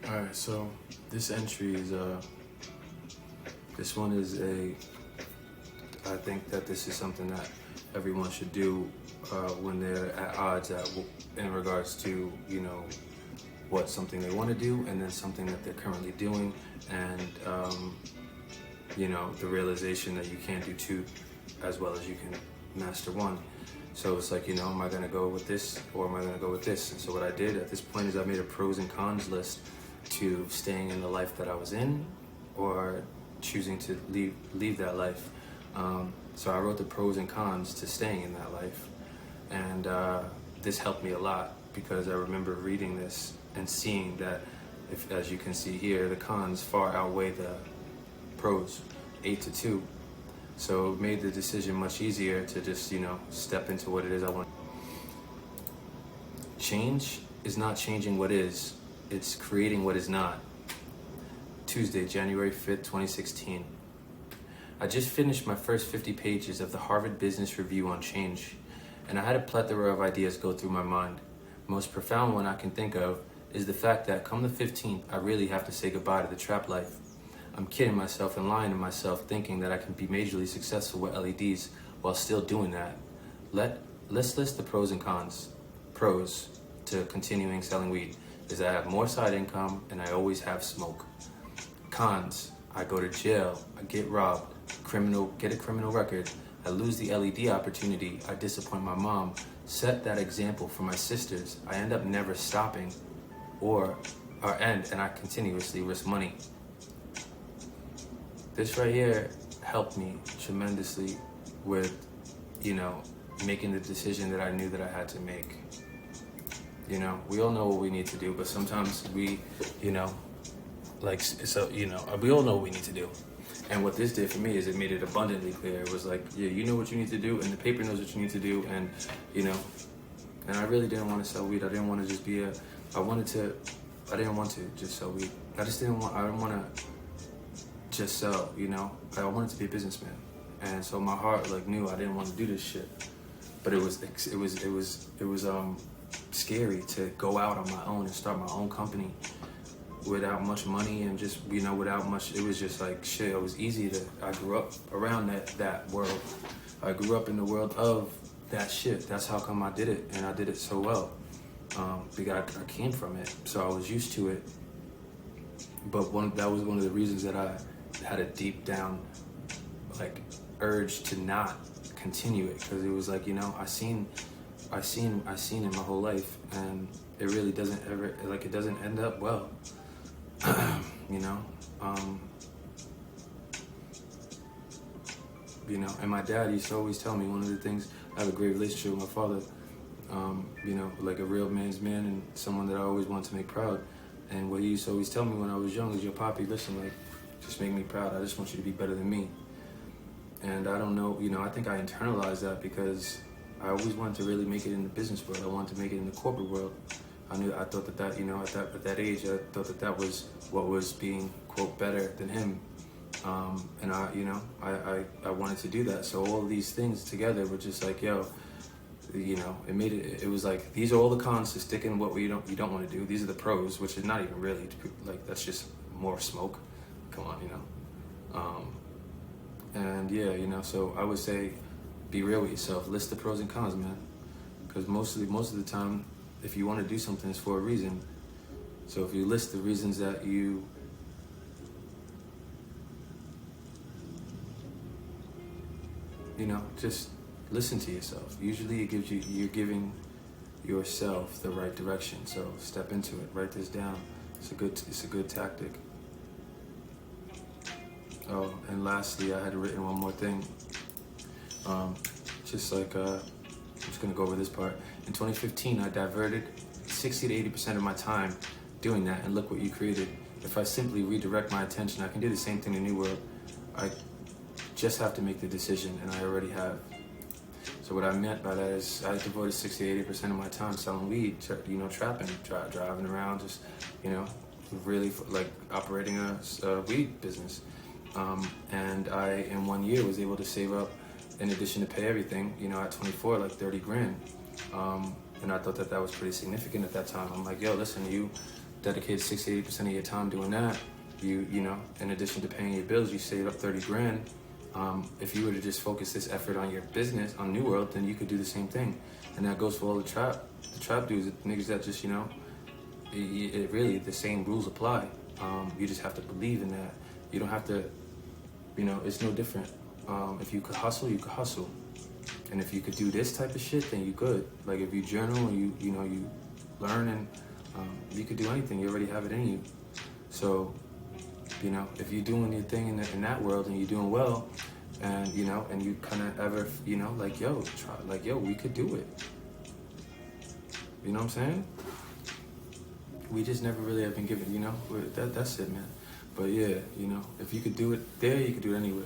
Alright, so this entry is this one is I think that this is something that everyone should do when they're at odds in regards to, what something they want to do and then something that they're currently doing, and the realization that you can't do two as well as you can master one. So it's like, am I gonna go with this or am I gonna go with this? And so what I did at this point is I made a pros and cons list to staying in the life that I was in or choosing to leave that life. So I wrote the pros and cons to staying in that life. And this helped me a lot because I remember reading this and seeing that, if, as you can see here, the cons far outweigh the pros, 8-2. So it made the decision much easier to just, step into what it is I want. Change is not changing what is, it's creating what is not. Tuesday, January 5th, 2016. I just finished my first 50 pages of the Harvard Business Review on change, and I had a plethora of ideas go through my mind. Most profound one I can think of is the fact that come the 15th, I really have to say goodbye to the trap life. I'm kidding myself and lying to myself thinking that I can be majorly successful with LEDs while still doing that. Let's list the pros and cons. Pros to continuing selling weed is I have more side income and I always have smoke. Cons, I go to jail, I get robbed, get a criminal record, I lose the LED opportunity, I disappoint my mom, set that example for my sisters, I end up never stopping and I continuously risk money. This right here helped me tremendously with, making the decision that I knew that I had to make. We all know what we need to do, but sometimes we, we all know what we need to do. And what this did for me is it made it abundantly clear. It was like, yeah, you know what you need to do, and the paper knows what you need to do, and, and I really didn't want to sell weed. I didn't want to just be I didn't want to just sell weed. I didn't want to just sell, I wanted to be a businessman. And so my heart knew I didn't want to do this shit. But it was scary to go out on my own and start my own company without much money and just, without much, it was just like shit. It was easy I grew up around that world. I grew up in the world of that shit. That's how come I did it, and I did it so well. Because I came from it, so I was used to it. But that was one of the reasons that I had a deep down urge to not continue it, because it was like, I seen it my whole life, and it really doesn't ever, it doesn't end up well. And my dad used to always tell me one of the things, I have a great relationship with my father, like a real man's man and someone that I always wanted to make proud. And what he used to always tell me when I was young is, yo, Poppy, listen, just make me proud. I just want you to be better than me. And I don't know, I think I internalized that because I always wanted to really make it in the business world. I wanted to make it in the corporate world. I thought that at that age, I thought that was what was being, quote, better than him. And I wanted to do that. So all of these things together were just like, yo, it was like, these are all the cons to sticking what you don't want to do. These are the pros, which is not even really, that's just more smoke. Come on, And yeah, so I would say, be real with yourself. List the pros and cons, man. Because most of the time, if you want to do something, it's for a reason. So if you list the reasons that you just listen to yourself. Usually you're giving yourself the right direction. So step into it. Write this down. It's a good tactic. Oh, and lastly, I had written one more thing. I'm just gonna go over this part. In 2015, I diverted 60 to 80% of my time doing that, and look what you created. If I simply redirect my attention, I can do the same thing in the new world. I just have to make the decision, and I already have. So what I meant by that is I devoted 60 to 80% of my time selling weed, trapping, driving around, just, really operating a weed business. And I, in 1 year, was able to save up, in addition to pay everything, at 24, 30 grand. And I thought that was pretty significant at that time. I'm like, yo, listen, dedicate 60 to 80% of your time doing that, you know, in addition to paying your bills, you saved up 30 grand. If you were to just focus this effort on your business, on New World, then you could do the same thing. And that goes for all the trap dudes, the niggas that just, you know, it really, the same rules apply. You just have to believe in that. You don't have to, you know, it's no different. If you could hustle, you could hustle. And if you could do this type of shit, then you could. Like if you journal and you know, you learn, and you could do anything. You already have it in you. So, you know, if you're doing your thing in that world and you're doing well, and you know, and you kind of ever, you know, like yo, we could do it. You know what I'm saying? We just never really have been given, you know. That's it, man. But yeah, you know, if you could do it there, you could do it anywhere.